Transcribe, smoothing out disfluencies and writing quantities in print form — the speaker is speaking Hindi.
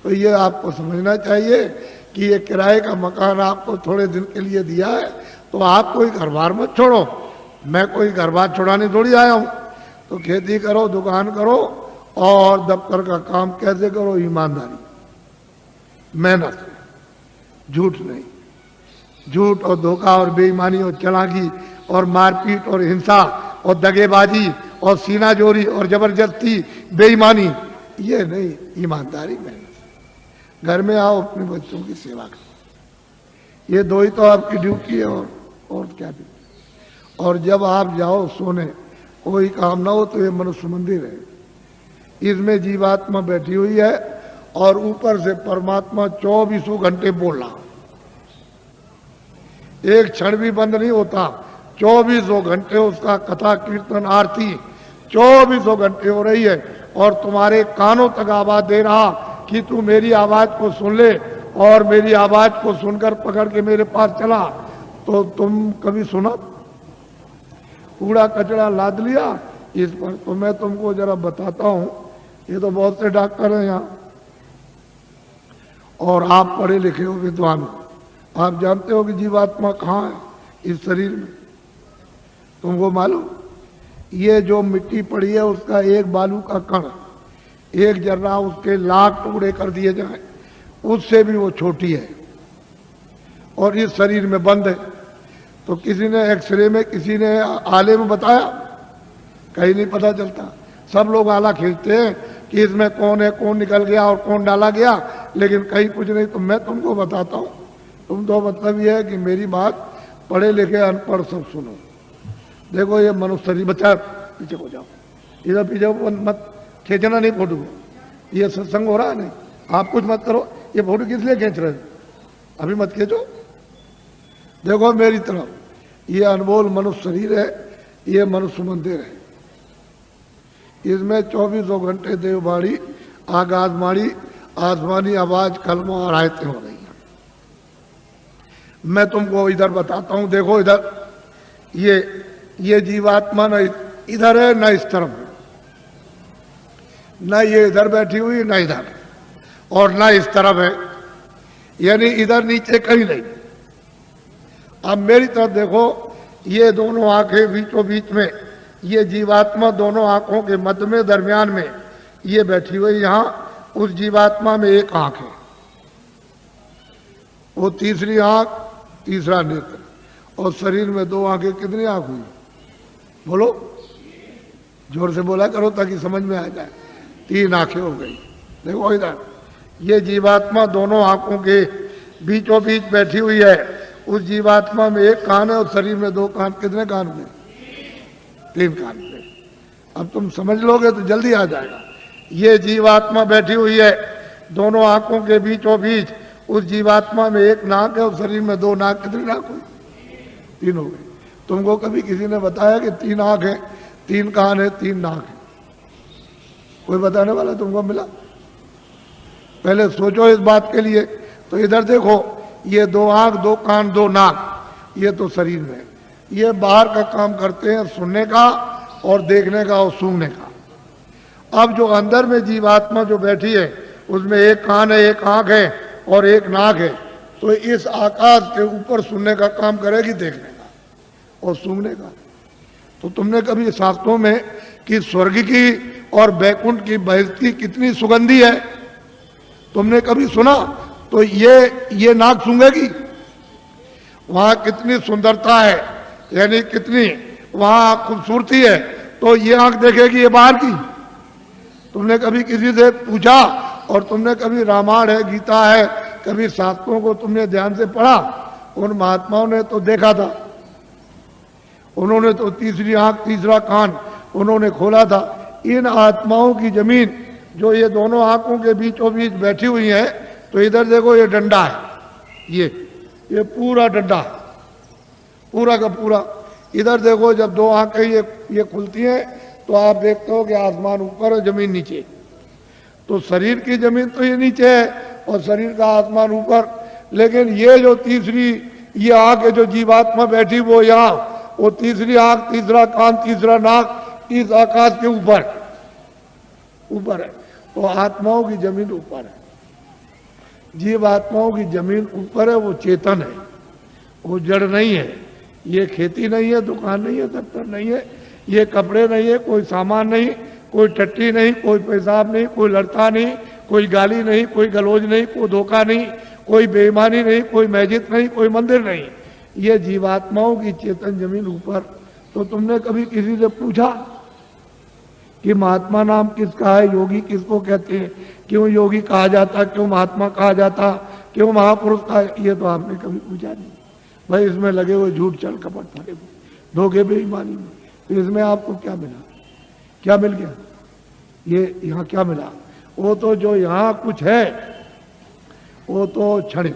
तो ये आपको समझना चाहिए कि ये किराए का मकान आपको थोड़े दिन के लिए दिया है, तो आप कोई घर बार मत छोड़ो। मैं कोई घर बार छोड़ाने थोड़ी आया हूँ। तो खेती करो, दुकान करो, और दफ्तर का काम कैसे करो, ईमानदारी, मेहनत, झूठ नहीं। झूठ और धोखा और बेईमानी और चालाकी और मारपीट और हिंसा और दगेबाजी और सीनाजोरी और जबरदस्ती, बेईमानी, ये नहीं, ईमानदारी, मेहनत। घर में आओ, अपने बच्चों की सेवा करो, ये दो ही तो आपकी ड्यूटी है, और क्या ड्यूटी। और जब आप जाओ सोने, कोई काम ना हो, तो ये मनुष्य मंदिर है, इसमें जीवात्मा बैठी हुई है, और ऊपर से परमात्मा 24 घंटे बोल रहा, एक क्षण भी बंद नहीं होता। 24 घंटे उसका कथा कीर्तन आरती 24 घंटे हो रही है, और तुम्हारे कानों तक आवाज दे रहा कि तू मेरी आवाज को सुन ले, और मेरी आवाज को सुनकर पकड़ के मेरे पास चला। तो तुम कभी सुना? कूड़ा कचरा लाद लिया इस पर। तो मैं तुमको जरा बताता हूं, ये तो बहुत से डॉक्टर हैं यहाँ, और आप पढ़े लिखे हो, विद्वान हो, आप जानते हो कि जीवात्मा कहाँ है इस शरीर में। तुमको मालूम, ये जो मिट्टी पड़ी है उसका एक बालू का कण, एक जर्रा उसके लाख टुकड़े कर दिए जाए, उससे भी वो छोटी है, और इस शरीर में बंद है। तो किसी ने एक्सरे में, किसी ने आले में बताया, कहीं नहीं पता चलता। सब लोग आला खींचते हैं कि इसमें कौन है, कौन निकल गया और कौन डाला गया, लेकिन कहीं कुछ नहीं। तो मैं तुमको बताता हूँ, तुम तो मतलब ये है कि मेरी बात पढ़े लिखे अनपढ़ सब सुनो। देखो ये मनुष्य शरीर, बच्चा पीछे हो जाओ, इधर पीछे मत खींचना नहीं फोटो को, ये सत्संग हो रहा है नहीं, आप कुछ मत करो। ये फोटो किस लिए खींच रहे हो, अभी मत खींचो। देखो मेरी तरफ, ये अनमोल मनुष्य शरीर है, ये मनुष्य मंदिर है, इसमें 24 घंटे देववाणी, आगाजवाणी, आसमानी आवाज, कलमा और आयतें हो रही हैं। मैं तुमको इधर बताता हूं, देखो इधर, ये जीवात्मा न इधर है न इस तरफ है, न ये इधर बैठी हुई न इधर, और न इस तरफ है, यानी इधर नीचे कहीं नहीं। अब मेरी तरफ देखो, ये दोनों आंखें बीचों बीच में, ये जीवात्मा दोनों आंखों के मध्य में, दरमियान में ये बैठी हुई। यहां उस जीवात्मा में एक आंख है, वो तीसरी आंख, तीसरा नेत्र, और शरीर में 2 आंखें। कितनी आंख हुई बोलो, जोर से बोला करो ताकि समझ में आ जाए। 3 आंखें हो गई। देखो इधर, ये जीवात्मा दोनों आंखों के बीचों बीच बैठी हुई है। उस जीवात्मा में एक कान है और शरीर में 2 कान। कितने कान हुए? 3 कान पे। अब तुम समझ लोगे तो जल्दी आ जाएगा। ये जीवात्मा बैठी हुई है दोनों आंखों के बीचों बीच। उस जीवात्मा में एक नाक है और शरीर में 2 नाक। कितनी नाक हुई? 3 हो गई। तुमको कभी किसी ने बताया कि 3 आंख है, 3 कान है, 3 नाक है? कोई बताने वाला तुमको मिला? पहले सोचो इस बात के लिए। तो इधर देखो, ये 2 आंख, 2 कान, 2 नाक, ये तो शरीर में। ये बाहर का काम करते हैं, सुनने का और देखने का और सूंघने का। अब जो अंदर में जीवात्मा जो बैठी है, उसमें एक कान है, एक आंख है और एक नाक है। तो इस आकाश के ऊपर सुनने का काम करेगी, देखने का और सूंघने का। तो तुमने कभी शास्त्रों में कि स्वर्ग की और बैकुंठ की बहती कितनी सुगंधी है, तुमने कभी सुना? तो ये नाक सूंघेगी, वहां कितनी सुंदरता है, यानी कितनी वहां खूबसूरती है, तो ये आंख देखेगी ये बाहर की। तुमने कभी किसी से पूछा, और तुमने कभी रामायण है, गीता है, कभी शास्त्रों को तुमने ध्यान से पढ़ा? उन महात्माओं ने तो देखा था, उन्होंने तो तीसरी आंख, तीसरा कान उन्होंने खोला था। इन आत्माओं की जमीन जो ये दोनों आंखों के बीचों बीच बैठी हुई है, तो इधर देखो ये डंडा है, ये पूरा डंडा, पूरा का पूरा। इधर देखो, जब 2 आंखें ये खुलती हैं तो आप देखते हो कि आसमान ऊपर और जमीन नीचे। तो शरीर की जमीन तो ये नीचे है और शरीर का आसमान ऊपर। लेकिन ये जो तीसरी ये आंख है जो जीवात्मा बैठी, वो यहाँ, वो तीसरी आंख, तीसरा कान, तीसरा नाक इस आकाश के ऊपर है। तो आत्माओं की जमीन ऊपर है। जीव आत्माओं की जमीन ऊपर है, वो चेतन है, वो जड़ नहीं है। ये खेती नहीं है, दुकान नहीं है, दफ्तर नहीं है, ये कपड़े नहीं है, कोई सामान नहीं, कोई टट्टी नहीं, कोई पेशाब नहीं, कोई लड़का नहीं, कोई गाली नहीं, कोई गलोज नहीं, कोई धोखा नहीं, कोई बेईमानी नहीं, कोई मस्जिद नहीं, कोई मंदिर नहीं। ये जीवात्माओं की चेतन जमीन ऊपर। तो तुमने कभी किसी से पूछा कि महात्मा नाम किसका है, योगी किसको कहते हैं, क्यों योगी कहा जाता, क्यों महात्मा कहा जाता, क्यों महापुरुष कहा? ये तो आपने कभी पूछा नहीं। भाई इसमें लगे हुए झूठ छल कपट फरे हुए, धोखे बेईमानी में, तो इसमें आपको क्या मिला? क्या मिल गया? ये यहाँ क्या मिला? वो तो जो यहाँ कुछ है वो तो क्षणिक